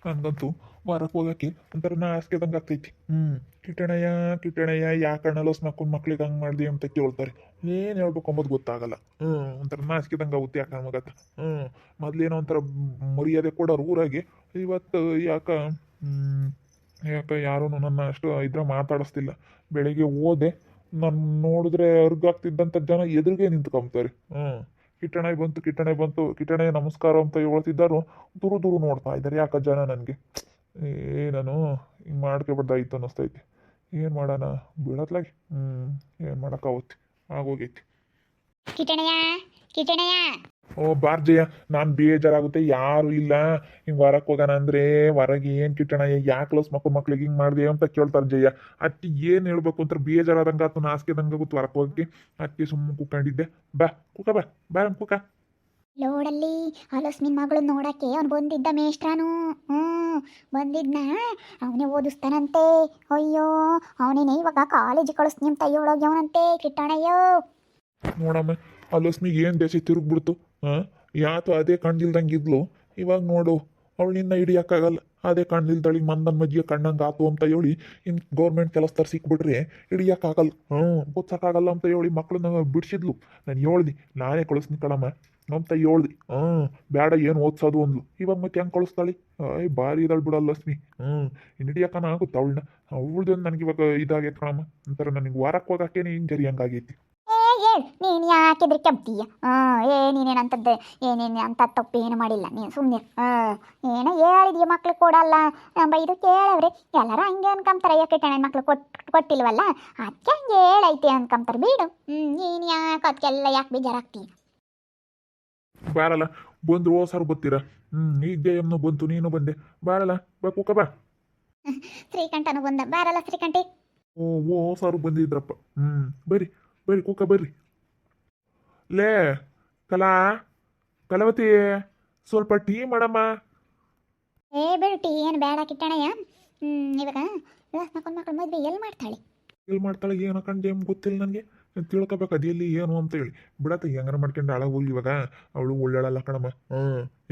ನನಗಂತೂ ಹೊರಗೆ ಹೋಗಕ್ಕೆ ಒಂಥರ ನಾಸ್ಕೆದಂಗೆ ಆಗ್ತೈತಿ. ಕಿಟ್ಟಣಯ್ಯ ಯಾಕಣ್ಣ ಲೋಸ್ ಮಕ್ಕಳು ಮಕ್ಳಿಗೆ ಹಂಗೆ ಮಾಡ್ದಿ ಅಂತ ಕೇಳ್ತಾರೆ. ಏನು ಹೇಳ್ಬೇಕು ಅಂಬೋದು ಗೊತ್ತಾಗಲ್ಲ. ಒಂಥರ ನಾಸ್ಕೆದಂಗೆ ಆಗುತ್ತೆ ಯಾಕೆ ನಮಗತ್ತ. ಮೊದ್ಲೇನೋ ಒಂಥರ ಮರ್ಯಾದೆ ಕೊಡೋರು ಊರಾಗೆ. ಇವತ್ತು ಯಾಕೆ ಯಾರೂ ನನ್ನ ಅಷ್ಟು ಇದ್ರೆ ಮಾತಾಡಿಸ್ತಿಲ್ಲ. ಬೆಳಿಗ್ಗೆ ಹೋದೆ, ನಾನು ನೋಡಿದ್ರೆ ಅರ್ಗಾಗ್ತಿದ್ದಂಥ ಜನ ಎದುರಿಗೆ ನಿಂತ್ಕೊಂತಾರೆ. ಕಿಟ್ಟಣಯ್ಯ ನಮಸ್ಕಾರ ಅಂತ ಹೇಳ್ತಿದ್ದಾರು. ದೂರು ನೋಡ್ತಾ ಇದ್ದಾರೆ ಯಾಕೆ ಜನ ನನಗೆ. ನಾನು ಹಿಂಗೆ ಮಾಡ್ಕೊಬಿಡ್ದಾಯ್ತು ಅನ್ನಿಸ್ತೈತಿ. ಏನು ಮಾಡೋಣ ಬೀಳತ್ಲಾಗಿ. ಏನು ಮಾಡೋಕ್ಕಾಗುತ್ತೆ, ಆಗೋಗೈತಿ. ಕಿಟಣಯ್ಯ ಓ ಬಾರ್ಜಯ್ಯ, ನಾನು ಬೇಜಾರಾಗುತ್ತೆ. ಯಾರು ಇಲ್ಲ ಹಿಂಗೆ ಹೊರಕ್ಕೆ ಹೋಗೋಣ ಅಂದರೆ ಹೊರಗೆ ಏನು ಕಿಟ್ಟಣಯ್ಯ ಯಾಕೆ ಲೋಸ್ ಮಕ್ಳಿಗೆ ಹಿಂಗೆ ಮಾಡಿದೆ ಅಂತ ಕೇಳ್ತಾರೆ ಜಯ್ಯ. ಅತ್ತಿ ಏನು ಹೇಳ್ಬೇಕು ಅಂತ ಬೇಜಾರಾದಂಗೆ ಆತು, ನಾಸ್ಕೆದಂಗೆ ಆಗುತ್ತೆ ಹೊರಕ್ಕೆ ಹೋಗಕ್ಕೆ. ಅತ್ತಿ ಸುಮ್ಮನೆ ಕೂಕೊಂಡಿದ್ದೆ. ಬಾ ಕೂಕ. ಲೋಡಲ್ಲಿ ಹಲಸ್ಮಿನ್ ಮಗಳು ನೋಡಕ್ಕೆ ಅವ್ನು ಬಂದಿದ್ದ ಮೇಷ್ಟ್ರಾನು. ಬಂದಿದ್ನ ಅವನೇ ಓದಿಸ್ತಾನಂತೆ. ಅಯ್ಯೋ ಅವನೇನೆ ಇವಾಗ ಕಾಲೇಜಿಗೆ ಕಳಿಸ್ತೀನಿ ಅಂತ ಹೇಳೋಗ್ಯವನಂತೆ ಕಿಟ್ಟಣಯ್ಯೋ. ನೋಡಮ್ಮ ಲಕ್ಷ್ಮಿಗೆ ಏನು ದೇಶ ತಿರುಗ್ಬಿಡ್ತು. ಯಾತು ಅದೇ ಕಣ್ಣಿಲ್ದಂಗೆ ಇದ್ಲು. ಇವಾಗ ನೋಡು ಅವಳಿನ್ನ ಹಿಡಿಯೋಕ್ಕಾಗಲ್ಲ. ಅದೇ ಕಣ್ಣಿಲ್ದಳಿಗೆ ಮಂದನ ಮಜ್ಜಿಗೆ ಕಣ್ಣಂಗೆ ಆತು ಅಂತ ಹೇಳಿ ಇನ್ನು ಗೌರ್ಮೆಂಟ್ ಕೆಲಸದಾರ ಸಿಕ್ಬಿಟ್ರೆ ಹಿಡಿಯೋಕ್ಕಾಗಲ್ಲ. ಓದ್ಸೋಕ್ಕಾಗಲ್ಲ ಅಂತ ಹೇಳಿ ಮಕ್ಕಳನ್ನ ಬಿಡಿಸಿದ್ಲು. ನಾನು ಹೇಳ್ದಿ ನಾನೇ ಕಳಿಸ್ತೀನಿ ಕಣಮ್ಮ ಅಂತ ಹೇಳ್ದಿ. ಬೇಡ ಏನು ಓದ್ಸೋದು ಅಂದ್ಲು. ಇವಾಗ ಮತ್ತೆ ಹೆಂಗೆ ಕಳಿಸ್ತಾಳಿ. ಭಾರಿ ಇದಾಳು ಬಿಡಲ್ಲ ಲಕ್ಷ್ಮಿ. ಇನ್ನು ಹಿಡಿಯೋಕನ ಆಗುತ್ತೆ ಅವಳನ್ನ. ಅವಳ್ದೇನು ನನಗೆ ಇವಾಗ ಇದಾಗೈತೆ ಕಣಮ್ಮ. ಒಂಥರ ನನಗೆ ವಾರಕ್ಕೆ ಹೋಗೋಕ್ಕೇನೆ ಇಂಜರಿ ಹಂಗಾಗೈತಿ. ನೀನು ಯಾಕಿದ್ರೆ ಕೆಂಪ್ತೀಯ. ನೀನೇನಂತದ್ದು ಏನೇನು ಅಂತ ತಪ್ಪೇನು ಮಾಡಿಲ್ಲ. ನೀನು ಸುಮ್ಮನೆ ಏನೋ ಹೇಳಿದೀಯ ಮಕ್ಳು ಕೊಡಲ್ಲ ಬೈದು ಕೇಳವ್ರೆ. ಎಲ್ಲರೂ ಹಂಗೆ ಅನ್ಕೊಂತಾರೆ. ಕಿಟ್ಟಣ ಮಕ್ಳು ಕೊಟ್ಟಿಲ್ವಲ್ಲ ಅದಕ್ಕೆ ಹಂಗೆ ಹೇಳೈತೆ ಅನ್ಕೊಂತಾರೆ. ಬಿಡು. ನೀನು ಯಾಕೆ ಅದಕ್ಕೆಲ್ಲ ಯಾಕೆ ಬೇಜಾರಾಗ್ತೀಯ. ಬಾರಲ್ಲ ಬಂದ್ರು ಸಾರು ಬತ್ತೀರಾ. ಈಗ ಜಯಮ್ನು ಬಂತು, ನೀನು ಬಂದೆ. ಬಾರಲ್ಲ ಬಾ ಕೂಕ ಬಾ. ಶ್ರೀಕಂಠನು ಬಂದ. ಬಾರಲ್ಲ ಶ್ರೀಕಂಠಿ. ಓ ಸಾರು ಬಂದಿದ್ರಪ್ಪ. ಬರ್ರಿ ಕೂಕ ಬರ್ರಿ. ಲೇ ಕಲಾವತಿ ಸ್ವಲ್ಪ ಟೀ ಮಾಡಮ್ಮ. ಬೇಡ ಟೀ ಏನು ಬೇಡ ಕಿಟ್ಟಣಯ್ಯ. ಇವಾಗ ಮಕ್ಕಳು ಮದುವೆ ಎಲ್ಲಿ ಮಾಡ್ತಾಳೆ ಏನೋ ಕಂಡು ಏನು ಗೊತ್ತಿಲ್ಲ ನನಗೆ. ತಿಳ್ಕೊಬೇಕು ಅದು ಎಲ್ಲಿ ಏನು ಅಂತ ಹೇಳಿ. ಬಿಡತ್ತ ಹೆಂಗಾರ ಮಾಡ್ಕೊಂಡು ಹಾಳಾಗಿ ಹೋಗಿ. ಇವಾಗ ಅವಳು ಒಳ್ಳೆಳಲ್ಲ ಕಣಮ್ಮ.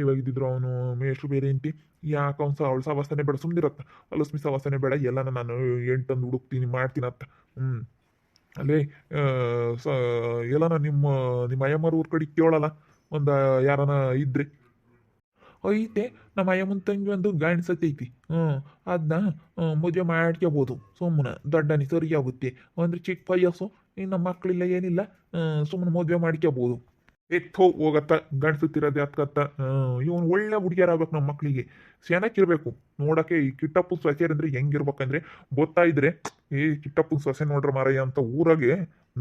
ಇವಾಗ ಇದ್ದಿದ್ರು ಅವನು ಮೇಷ್ಟ್ರು ಬೇರೆ ಎಂಟಿ. ಯಾಕೆ ಅವಳು ಸವಾಸನೆ ಬೇಡ ಸುಮ್ಮನಿರತ್ತ. ಲಕ್ಷ್ಮಿ ಸವಾಸನೆ ಬೇಡ, ಎಲ್ಲನ ನಾನು ಎಂಟಂದು ಹುಡುಕ್ತೀನಿ ಮಾಡ್ತೀನಿ ಅತ್ತ. ಅಲ್ಲೇ ಎಲ್ಲನ ನಿಮ್ಮ ಅಯ್ಯಮ್ಮರ ಊರ ಕಡೆ ಕೇಳಲ್ಲ ಒಂದು ಯಾರನ ಇದ್ರೆ. ಐತೆ ನಮ್ಮ ಅಯ್ಯಮ್ಮನ ತಂಗಿ ಒಂದು ಗಾಣಿಸತೈತಿ. ಅದನ್ನ ಮದುವೆ ಮಾಡ್ಕೋಬೋದು ಸುಮ್ಮನೆ. ದೊಡ್ಡನಿ ಸರಿ ಆಗುತ್ತೆ ಅಂದರೆ ಚಿಕ್ಕ ವಯಸ್ಸು, ಇನ್ನು ಮಕ್ಕಳಿಲ್ಲ ಏನಿಲ್ಲ. ಸುಮ್ಮನೆ ಮದುವೆ ಮಾಡ್ಕೋಬೋದು. ಹೋಗತ್ತ ಗಂಡ್ಸುತ್ತಿರೋದು ಯಾತ್ಕತ್ತ. ಇವನು ಒಳ್ಳೆ ಹುಡುಗಿಯರಾಗಬೇಕು ನಮ್ಮ ಮಕ್ಕಳಿಗೆ. ಚೆನ್ನಾಗಿರ್ಬೇಕು ನೋಡೋಕ್ಕೆ. ಈ ಕಿಟ್ಟಪ್ಪನ ಸೊಸೆ ಅಂದರೆ ಹೆಂಗಿರ್ಬೇಕಂದ್ರೆ ಗೊತ್ತಾಯಿದ್ರೆ ಕಿಟ್ಟಪ್ಪನ ಸೊಸೆ ನೋಡ್ರ ಮಾರಯ್ಯ ಅಂತ ಊರಾಗೆ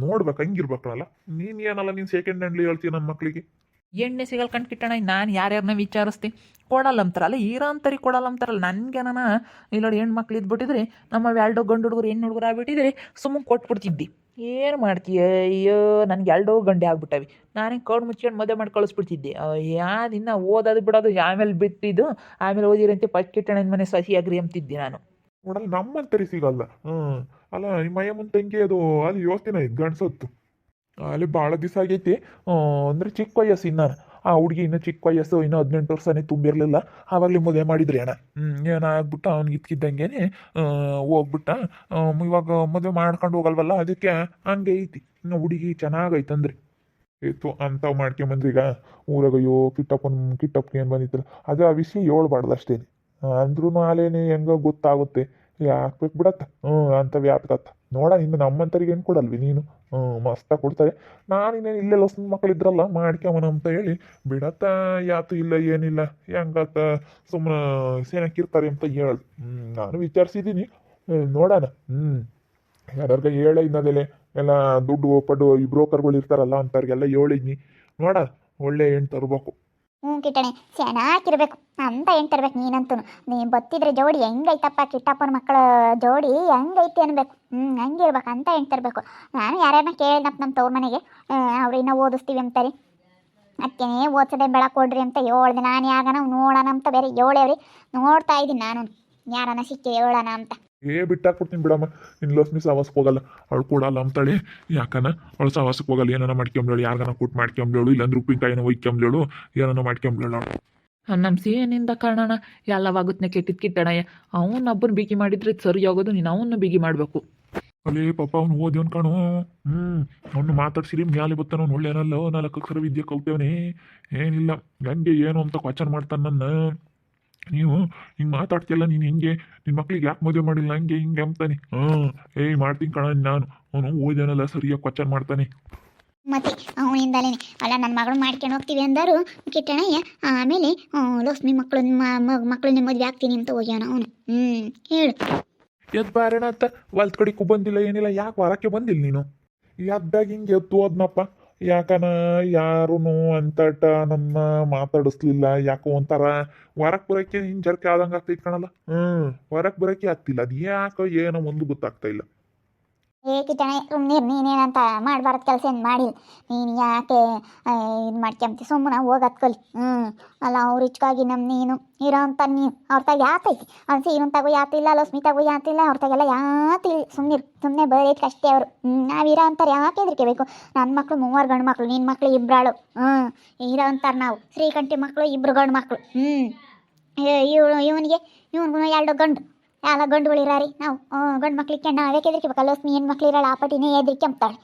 ನೋಡ್ಬೇಕು. ಹಂಗಿರ್ಬೇಕಲ್ಲ. ನೀನು ಏನಲ್ಲ ನೀನು ಸೆಕೆಂಡ್ ಹ್ಯಾಂಡ್ಲಿ ಹೇಳ್ತೀಯ ನಮ್ಮ ಮಕ್ಕಳಿಗೆ. ಎಣ್ಣೆ ಸಿಗಲ್ ಕಣ್ ಕಿಟ್ಟಣ. ನಾನು ಯಾರ್ಯಾರನ್ನ ವಿಚಾರಿಸ್ತೀನಿ ಕೊಡಲ್ಲ ಅಂತಾರಲ್ಲ. ಈರೋ ಅಂತರಿ ಕೊಡಲ್ಲ ಅಂತಾರಲ್ಲ. ನನಗೆ ಇಲ್ಲೋಡಿ ಹೆಣ್ಮಕ್ಳು ಇದ್ಬಿಟ್ಟಿದ್ರೆ ನಮ್ಮ ಎರಡೋ ಗಂಡು ಹುಡುಗರು ಹೆಣ್ಣು ಹುಡುಗರು ಆಗ್ಬಿಟ್ಟಿದ್ರೆ ಸುಮ್ಮನೆ ಕೊಟ್ಬಿಡ್ತಿದ್ದಿ. ಏನು ಮಾಡ್ತೀಯ. ಅಯ್ಯೋ ನನಗೆ ಎರಡೋ ಗಂಡೆ ಆಗ್ಬಿಟ್ಟವಿ. ನಾನೇ ಕಣ್ಣು ಮುಚ್ಕೊಂಡು ಮದುವೆ ಮಾಡಿ ಕಳಿಸ್ಬಿಡ್ತಿದ್ದೆ. ಯಾದಿನ್ನ ಓದೋದು ಬಿಡೋದು ಆಮೇಲೆ ಬಿಟ್ಟಿದ್ದು. ಆಮೇಲೆ ಓದಿರಂತೆ ಫಸ್ಟ್ ಕಿಟ್ಟಣನ ಮನೆ ಸಸಿಯಾಗ್ರಿ ಅಂತಿದ್ದೆ ನಾನು. ನೋಡಲ್ಲ ನಮ್ಮಂತರಿ ಸಿಗಲ್ಲ. ಅಲ್ಲ ನಿಮ್ಮ ಅಯ್ಯಮ್ಮನ ತಂಗಿ ಅದು ಅಲ್ಲಿ ಯೋಚನೆ ಐತೆ ಗಂಡ್ಸತ್ತು. ಅಲ್ಲಿ ಭಾಳ ದಿವಸ ಆಗೈತಿ. ಅಂದರೆ ಚಿಕ್ಕ ವಯಸ್ಸು ಇನ್ನು. ಆ ಹುಡುಗಿ ಇನ್ನೂ ಚಿಕ್ಕ ವಯಸ್ಸು, ಇನ್ನೂ 18 ವರ್ಷನೇ ತುಂಬಿರಲಿಲ್ಲ. ಆವಾಗಲೇ ಮದುವೆ ಮಾಡಿದ್ರಿ ಅಣ್ಣ. ಏನಾಗ್ಬಿಟ್ಟು ಅವ್ನಿಗೆ ಇದ್ಕಿದ್ದಂಗೆ ಹೋಗ್ಬಿಟ್ಟ. ಇವಾಗ ಮದುವೆ ಮಾಡ್ಕೊಂಡು ಹೋಗಲ್ವಲ್ಲ, ಅದಕ್ಕೆ ಹಂಗೆ ಐತಿ. ಇನ್ನು ಹುಡುಗಿ ಚೆನ್ನಾಗೈತಂದ್ರಿ ಇತ್ತು ಅಂಥವು ಮಾಡ್ಕೊಂಬಂದ್ರೀಗ ಊರಾಗಯ್ಯೋ ಕಿಟ್ಟಪ್ಪಗೆ ಏನು ಬಂದಿತ್ತಲ್ಲ ಅದು ಆ ವಿಷಯ ಹೇಳ್ಬಾರ್ದು ಅಷ್ಟೇ. ಅಂದ್ರೂ ಅಲ್ಲೇನೆ ಹೆಂಗ ಗೊತ್ತಾಗುತ್ತೆ. ಯಾಕೆ ಬಿಡತ್ತ ಅಂಥವು ಯಾತ್ಕತ್ತ. ನೋಡ ಇನ್ನು ನಮ್ಮಂತರಿಗೆ ಏನು ಕೊಡಲ್ವಿ ನೀನು. ಮಸ್ತಾಗಿ ಕೊಡ್ತಾರೆ. ನಾನಿನ್ನೇನು ಇಲ್ಲೇ ಲಸ್ ಮಕ್ಕಳಿದ್ರಲ್ಲ ಮಾಡ್ಕೊಂಬನ ಅಂತ ಹೇಳಿ ಬಿಡತ್ತ. ಯಾತು ಇಲ್ಲ ಏನಿಲ್ಲ ಹೆಂಗತ್ತ ಸುಮ್ಮನೆ ಸೇನಕ್ಕಿರ್ತಾರೆ ಅಂತ ಹೇಳಿ ನಾನು ವಿಚಾರಿಸಿದ್ದೀನಿ. ನೋಡೋಣ. ಯಾರ್ಯಾರ್ಗ ಹೇಳ ಇನ್ನದೆಲೆ ಎಲ್ಲ ದುಡ್ಡು ಪಡ್ಡು ಈ ಬ್ರೋಕರ್ಗಳು ಇರ್ತಾರಲ್ಲ ಅಂಥವ್ರಿಗೆಲ್ಲ ಹೇಳಿದ್ನಿ. ನೋಡ ಒಳ್ಳೆ ಹೆಣ್ಣು ತರ್ಬೇಕು. ಕಿಟ್ಟಣೆ ಚೆನ್ನಾಗಿರ್ಬೇಕು ಅಂತ ಹೆಣ್ಣು ತರ್ಬೇಕು. ನೀನಂತೂ ನೀ ಬತ್ತಿದ್ರೆ ಜೋಡಿ ಹೆಂಗೈತಪ್ಪ ಕಿಟ್ಟಪ್ಪನ ಮಕ್ಕಳ ಜೋಡಿ ಹೆಂಗೈತಿ ಅನ್ಬೇಕು. ಹಂಗಿರ್ಬೇಕು ಅಂತ ಹೆಣ್ಣು ತರಬೇಕು. ನಾನು ಯಾರ್ಯಾರನ್ನ ಕೇಳಿದ್ನಪ್ಪ ನಮ್ಮ ತವ್ರ ಮನೆಗೆ. ಅವ್ರು ಇನ್ನೂ ಓದಿಸ್ತೀವಿ ಅಂತಾರೆ. ಅದಕ್ಕೇನೆ ಓದಿಸೋದೇ ಬೆಳ ಕೊಡ್ರಿ ಅಂತ ಹೇಳ್ದೆ. ನಾನು ಯಾಗನ ನೋಡೋಣ ಅಂತ ಬೇರೆ ಹೇಳೇವ್ರಿ. ನೋಡ್ತಾ ಇದ್ದೀನಿ ನಾನು ಯಾರನ್ನ ಸಿಕ್ಕಿ ಹೇಳೋಣ ಅಂತ. ಬಿಟ್ಟಾಕ್ಬಿಡ್ತೀನಿ ಬಿಡಮ್ಮ. ಇನ್ನು ಲಕ್ಷ್ಮಿ ಸವಾಸಕ್ಕೆ ಹೋಗಲ್ಲ. ಅವಳು ಕೊಡಲ್ಲ ಅಂತಾಳೆ. ಯಾಕನ ಅವಳು ಸವಾಸಕ್ಕೆ ಹೋಗಲ್ಲ. ಏನಾನ ಮಾಡ್ಕೊಂಬ್ಲೇಳು, ಯಾರಿಗಾನ ಕೊಟ್ಟು ಮಾಡ್ಕೊಂಬ್ಲೇಳು, ಇಲ್ಲಾಂದ್ರೆ ಉಪ್ಪಿನಕಾಯಿನ ಒಯ್ಕೊಂಬ್ಲೇಳು, ಏನಾನ ಮಾಡ್ಕೊಂಬ್ಲೇಳು ಅವಳು. ನಮ್ಮ ಏನಿಂದ ಕಾರಣನ ಎಲ್ಲವಾಗುತ್ತನೆ ಕೆಟ್ಟಿದ್ ಕಿಟ್ಟಣಯ್ಯ ಅವನೊಬ್ಬನ ಬಿಗಿ ಮಾಡಿದ್ರೆ ಸರಿ ಹೋಗೋದು ನೀನು ಅವನ್ನ ಬಿಗಿ ಮಾಡಬೇಕು. ಅಲ್ಲೇ ಪಾಪ ಅವ್ನು ಓದ್ಯವನ್ ಕಾಣು. ಅವ್ನು ಮಾತಾಡ್ಸಿರಿ ಮ್ಯಾಲೆ ಬತ್ತಾನ ಅವ್ನು ಒಳ್ಳೆನಲ್ಲ 4 ಅಕ್ಷರ ವಿದ್ಯೆ ಕಲ್ತೇವನೇ ಏನಿಲ್ಲ ಹೆಂಗೆ ಏನು ಅಂತ ಕ್ವಶನ್ ಮಾಡ್ತಾನೆ ನನ್ನ. ನೀವು ಹಿಂಗೆ ಮಾತಾಡ್ತಿಯಲ್ಲ ನೀನು ಹಿಂಗೆ ನಿನ್ನ ಮಕ್ಳಿಗೆ ಯಾಕೆ ಮದುವೆ ಮಾಡಿಲ್ಲ ಹಂಗೆ ಹಿಂಗೆ ಅಂತಾನೆ. ಏಯ್ ಮಾಡ್ತೀನಿ ಕಣ ನಾನು, ಅವನು ಓದ್ಯಾನಲ್ಲ ಸರಿಯಾಗಿ ಕ್ವಶನ್ ಮಾಡ್ತಾನೆ. ಮತ್ತೆ ಅವನಿಂದಲೇ ಅಲ್ಲ ನನ್ನ ಮಗಳು ಮಾಡ್ಕೊಂಡು ಹೋಗ್ತೀವಿ ಅಂದರು ಕಿಟ್ಟಣಯ್ಯ. ಆಮೇಲೆ ಲಕ್ಷ್ಮಿ ಮಕ್ಕಳು ಮದುವೆ ಆಗ್ತೀನಿ ಅಂತ ಹೋಗ್ಯಾನ ಅವನು. ಹೇಳು. ಎದ್ ಬಾರೇಣ ಅಂತ ಹೊಲ್ದ ಕಡೆಗೂ ಬಂದಿಲ್ಲ ಏನಿಲ್ಲ, ಯಾಕೆ ಹೊರಕ್ಕೆ ಬಂದಿಲ್ಲ ನೀನು? ಎದ್ದಾಗ ಹಿಂಗೆ ಎದ್ದು ಹೋದ್ನಪ್ಪ. ಯಾಕನ ಯಾರೂ ಅಂತಟ ನನ್ನ ಮಾತಾಡಿಸ್ಲಿಲ್ಲ. ಯಾಕೋ ಒಂಥರ ಹೊರಕ್ಕೆ ಬರೋಕ್ಕೆ ಹಿಂಜರ್ಕೆ ಆದಂಗೆ ಆಗ್ತೈತೆ ಕಣಲ್ಲ. ಹೊರಕ್ಕೆ ಬರೋಕ್ಕೆ ಆಗ್ತಿಲ್ಲ, ಅದು ಯಾಕೋ ಏನೋ ಒಂದು ಗೊತ್ತಾಗ್ತಾ ಇಲ್ಲ. ಕಿಟ್ಟಣ ನೀನೇನಂತ ಮಾಡಬಾರ್ದು ಕೆಲಸ ಏನು ಮಾಡಿಲ್ಲ. ನೀನು ಯಾಕೆ ಇದು ಮಾಡ್ಕೊಂಬತ್ತಿ, ಸುಮ್ಮನೆ ಹೋಗತ್ ಕಲಿ. ಅಲ್ಲ ಅವ್ರು ಇಚ್ಕಾಗಿ ನೀನು ಇರೋ ಅಂತ ನೀನು ಅವ್ರ ತಾಗ ಯಾತೈತಿ ಅನ್ಸಿ ಇರೋನ್ ತಗೋ ಯಾತಿಲ್ಲ, ಲಕ್ಷ್ಮಿ ತಗೋ ಯಾತಿಲ್ಲ, ಅವ್ರ ತಾಗೆಲ್ಲ ಯಾತಿಲ್ಲ. ಸುಮ್ಮನೆ ಬರೀತ್ ಅಷ್ಟೇ ಅವರು. ನಾವಿರೋ ಅಂತಾರೆ ಯಾಕೆ ಹೆದರ್ಕೋಬೇಕು? ನನ್ನ ಮಕ್ಳು 3 ಗಂಡು ಮಕ್ಳು, ನಿನ್ನ ಮಕ್ಳು 2 ಇರೋ ಅಂತಾರೆ. ನಾವು ಶ್ರೀಕಂಠಿ ಮಕ್ಕಳು 2 ಗಂಡು ಮಕ್ಳು. ಇವನಿಗೂ 2 ಗಂಡು. ಎಲ್ಲ ಗಂಡುಗಳಿರಾರಿ ನಾವು ಗಂಡು ಮಕ್ಳಿಗೆ ಕೆಣ್ಣ ಅವಕ್ಕೆ ಹೆದರ್ಕೋಬೇಕು. ಲಕ್ಷ್ಮಿ ಹೆಣ್ಣು ಮಕ್ಳು ಇರೋಳು ಆ ಪಟಿನೇ ಹೆದರ್ಕೊಂಬ್ತಾಳೆ.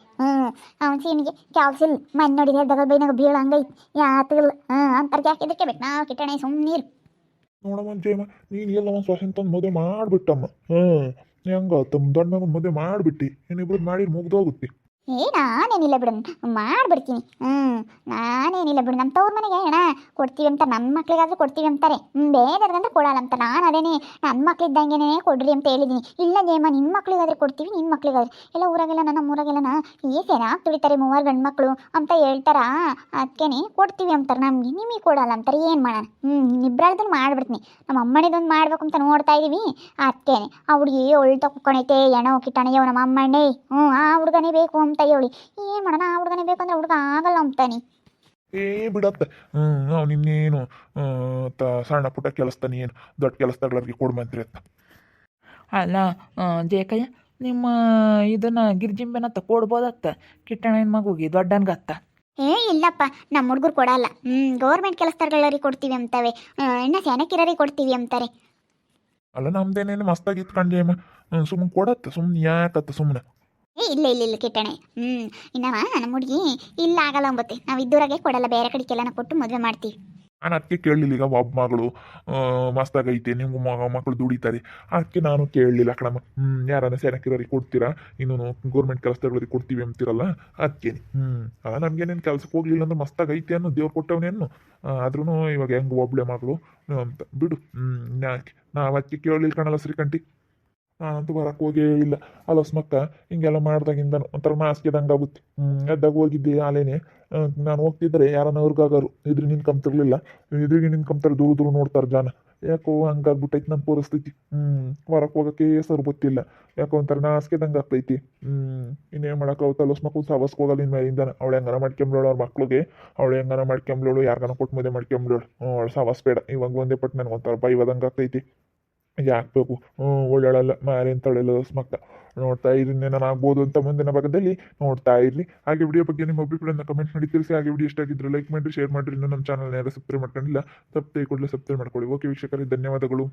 ಅವ್ನು ಸೀನಿಗೆ ಕೆಲಸ ಇಲ್ಲ, ಮನೆ ನೋಡಿ ಎದ್ದಾಗ ಬೈನಾಗ ಬೀಳು ಹಂಗೈತಿ ಯಾತಿಲ್ಲ. ಅಂತಾರೆ ಯಾಕೆ ಹೆದರ್ಕೋಬೇಕು ನಾವು? ಕಿಟ್ಟಣೆ ಸುಮ್ಮನೀರು ನೋಡಮ್ಮ ಜಯಮ್ಮ, ನೀನು ಎಲ್ಲ ಒಂದು ಸೊಸೆನ್ ತಂದು ಮದುವೆ ಮಾಡಿಬಿಟ್ಟಮ್ಮ. ಹೆಂಗಾತ ದೊಡ್ಡ ಮಗನ ಮದುವೆ ಮಾಡಿಬಿಟ್ಟು ಇನ್ನಿಬ್ರದ್ದು ಮಾಡಿ ಮುಗ್ದೋಗುತ್ತೆ. ನಾನೇನಿಲ್ಲ ಬಿಡು, ಮಾಡ್ಬಿಡ್ತೀನಿ. ನಾನೇನಿಲ್ಲ ಬಿಡು. ನಮ್ಮ ತವ್ರ ಮನೆಗೆ ಅಣ್ಣ ಕೊಡ್ತೀವಿ ಅಂತ, ನನ್ನ ಮಕ್ಳಿಗಾದ್ರೂ ಕೊಡ್ತೀವಿ ಅಂತಾರೆ. ಬೇರೆಯವ್ರಿಗಂದ್ರೆ ಕೊಡಲ್ಲ ಅಂತ. ನಾನು ಅದೇನೇ ನನ್ನ ಮಕ್ಳಿದ್ದಂಗೆ ಕೊಡ್ರಿ ಅಂತ ಹೇಳಿದ್ದೀನಿ. ಇಲ್ಲ ಜಯಮ್ಮ, ನಿನ್ನ ಮಕ್ಳಿಗಾದ್ರೆ ಕೊಡ್ತೀವಿ, ನಿನ್ನ ಮಕ್ಳಿಗಾದ್ರೆ. ಎಲ್ಲ ಊರಾಗೆಲ್ಲ ನಮ್ಮ ಊರಾಗೆಲ್ಲ ಏನಾಗಿ ತುಳಿತಾರೆ 3 ಗಂಡು ಮಕ್ಕಳು ಅಂತ ಹೇಳ್ತಾರ. ಅದಕ್ಕೇನೆ ಕೊಡ್ತೀವಿ ಅಂತಾರೆ. ನಮಗೆ ನಿಮಗೆ ಕೊಡಲ್ಲ ಅಂತಾರೆ. ಏನು ಮಾಡೋಣ? ಇಬ್ಬರದನ್ನು ಮಾಡಿಬಿಡ್ತೀನಿ. ನಮ್ಮ ಅಮ್ಮನಿದೊಂದು ಮಾಡ್ಬೇಕು ಅಂತ ನೋಡ್ತಾ ಇದ್ದೀವಿ. ಅದಕ್ಕೇನೆ ಆ ಹುಡುಗಿ ಒಳ್ಳೆ ಕುಕ್ಕೊಂಡೈತೆ ಎಣೋ ಕಿಟ್ಟಣಯ್ಯವ ನಮ್ಮ ಅಮ್ಮಣ್ಣೆ. ಆ ಹುಡುಗನೇ ಬೇಕು ಅಂತ ಹೇಳಿ ಏನು ಮಾಡೋಣ? ಆ ಹುಡುಗನೇ ಬೇಕಂದ್ರೆ ಹುಡುಗ ಆಗಲ್ಲ ಅಂತಾನೆ. ಬಿಡತ್ತೆ. ಅವನಿನ್ನೇನು ಸಣ್ಣ ಪುಟ್ಟ ಕೆಲಸತಾನೆ, ಏನು ದೊಡ್ಡ ಕೆಲಸದವ್ರಿಗೆ ಕೊಡ್ಬಂತ್ರಿ ಅಂತ. ಅಲ್ಲ ಜೇಕಯ್ಯ, ನಿಮ್ಮ ಇದನ್ನು ಗಿರ್ಜಿಂಬೆನತ್ತ ಕೊಡ್ಬೋದತ್ತ ಕಿಟ್ಟಣ್ಣನ ಮಗುಗೆ ದೊಡ್ಡನ್ಗತ್ತ. ಇಲ್ಲಪ್ಪ, ನಮ್ಮ ಹುಡುಗರು ಕೊಡಲ್ಲ. ಗೌರ್ಮೆಂಟ್ ಕೆಲಸದವ್ರಿಗೆ ಕೊಡ್ತೀವಿ ಅಂತವೆ, ಇನ್ನು ಸೆನಕಿರರಿಗೆ ಕೊಡ್ತೀವಿ ಅಂತಾರೆ. ಅಲ್ಲ ನಮ್ದೇನೇನು ಮಸ್ತಾಗಿ ಇತ್ಕೊಂಡೇಮ್ಮ, ಸುಮ್ಮನೆ ಕೊಡತ್ತೆ. ಸುಮ್ಮನೆ ಯಾಕತ್ತ ಸುಮ್ಮನೆ. ಇಲ್ಲ ಕಿಟ್ಟಣೆ. ಇನ್ನವ ನಮ್ಮ ಹುಡುಗಿ ಇಲ್ಲ ಆಗಲ್ಲ ಅಂಬತ್ತೆ. ನಾವು ಇದ್ದೂರಾಗೆ ಕೊಡಲ್ಲ, ಬೇರೆ ಕಡೆಗೆಲ್ಲ ಕೊಟ್ಟು ಮದುವೆ ಮಾಡ್ತೀವಿ. ನಾನು ಅದಕ್ಕೆ ಕೇಳಲಿಲ್ಲ. ಈಗ ಒಬ್ಬ ಮಗಳು ಮಸ್ತಾಗೈತೆ, ನಿಮ್ಗೆ ಮಕ್ಕಳು ದುಡಿತಾರೆ, ಅದಕ್ಕೆ ನಾನು ಕೇಳಲಿಲ್ಲ ಕಣಮ್ಮ. ಯಾರನ್ನ ಸೆನಕಿರೋರಿಗೆ ಕೊಡ್ತೀರಾ, ಇನ್ನೂ ಗೌರ್ಮೆಂಟ್ ಕೆಲಸದವ್ರಿಗೆ ಕೊಡ್ತೀವಿ ಅಂತೀರಲ್ಲ, ಅದಕ್ಕೆ. ನಮಗೇನೇನು ಕೆಲ್ಸಕ್ಕೆ ಹೋಗ್ಲಿಲ್ಲ ಅಂದ್ರೆ ಮಸ್ತಾಗೈತೆ ಅನ್ನೋ ದೇವ್ರು ಕೊಟ್ಟವನೇನು. ಆದ್ರೂ ಇವಾಗ ಹೆಂಗೆ ಒಬ್ಳೆ ಮಗಳು ಅಂತ ಬಿಡು. ಯಾಕೆ ನಾವು ಅದಕ್ಕೆ ಕೇಳಲಿಲ್ಲ ಕಣಲ್ಲ ಶ್ರೀಕಂಠಿ. ನಾನಂತೂ ಬರಕ್ಕೆ ಹೋಗೇ ಇಲ್ಲ. ಅಲಸ್ಮಕ್ಕ ಹಿಂಗೆಲ್ಲ ಮಾಡ್ದಾಗಿಂದ ಒಂಥರ ನಾಸ್ಕೆದಂಗೆ ಆಗುತ್ತೆ. ಎದ್ದಾಗ ಹೋಗಿದ್ದೆ ಆಲೇನೆ. ನಾನು ಹೋಗ್ತಿದ್ರೆ ಯಾರನ್ನ ಅವ್ರಿಗಾಗರು ಇದ್ರಿಗೆ ನಿಂತ್ಕೊಂತಿರ್ಲಿಲ್ಲ. ಇದ್ರಿಗೆ ನಿಂತ್ಕೊಂತಾರೆ, ದೂರ ನೋಡ್ತಾರೆ ಜನ. ಯಾಕೋ ಹಂಗಾಗ್ಬಿಟ್ಟೈತಿ ನನ್ನ ಪರಿಸ್ಥಿತಿ. ಹೊರಕ್ಕೆ ಹೋಗೋಕ್ಕೆ ಸರ್ ಗೊತ್ತಿಲ್ಲ. ಯಾಕೋ ಒಂಥರ ನಾಸ್ಕೆದಂಗೆ ಆಗ್ತೈತಿ. ಇನ್ನೇನು ಮಾಡೋಕ್ಕಾಗುತ್ತೆ? ಅಲಸ್ಮಕ್ಕ ಸವಸ್ಗೆ ಹೋಗಲ್ಲ ಇನ್ನು ಮೇಲಿಂದಾನ. ಅವಳು ಹೆಂಗಾರ ಮಾಡ್ಕೊಂಬ್ಳೋಳು ಅವ್ರ ಮಕ್ಳಿಗೆ, ಅವಳು ಹೆಂಗಾರ ಮಾಡ್ಕೊಂಬ್ಳೋಳು, ಯಾರಿಗಾನ ಕೊಟ್ಟು ಮದುವೆ ಮಾಡ್ಕೊಂಬ್ಳೋಳು. ಅವಳು ಸವಸ್ ಬೇಡ. ಇವಾಗ ಒಂದೇ ಪಟ್ಟು ನನಗೆ ಒಂಥರ ಬೈವದಂಗೆ ಆಗ್ತೈತಿ. ಯಾಕೆ ಬೇಕು? ಒಳ್ಳೆಯಲ್ಲ ಮಾರಿ ಅಂತಳೆಲ್ಲ ಮಕ್ಕ. ನೋಡ್ತಾ ಇರಿ, ನಾನು ಆಗ್ಬೋದು ಅಂತ ಮುಂದಿನ ಭಾಗದಲ್ಲಿ ನೋಡ್ತಾ ಇರಲಿ. ಹಾಗೆ ವಿಡಿಯೋ ಬಗ್ಗೆ ನಿಮ್ಮ ಅಭಿಪ್ರಾಯನ ಕಮೆಂಟ್ ಮಾಡಿ ತಿಳಿಸಿ. ಹಾಗೆ ವಿಡಿಯೋ ಇಷ್ಟ ಆಗಿದ್ರೆ ಲೈಕ್ ಮಾಡಿರಿ, ಶೇರ್ ಮಾಡಿರಿ. ಇನ್ನೂ ನಮ್ಮ ಚಾನಲ್ನ ಯಾರು ಸಬ್ಸ್ಕ್ರೈಬ್ ಮಾಡ್ಕೊಂಡಿಲ್ಲ, ಸಬ್ಸ್ಕ್ರೈಬ್ ಕೂಡಲೇ ಸಬ್ಸ್ಕ್ರೈಬ್ ಮಾಡ್ಕೊಳ್ಳಿ. ಓಕೆ ವೀಕ್ಷಕರೇ, ಧನ್ಯವಾದಗಳು.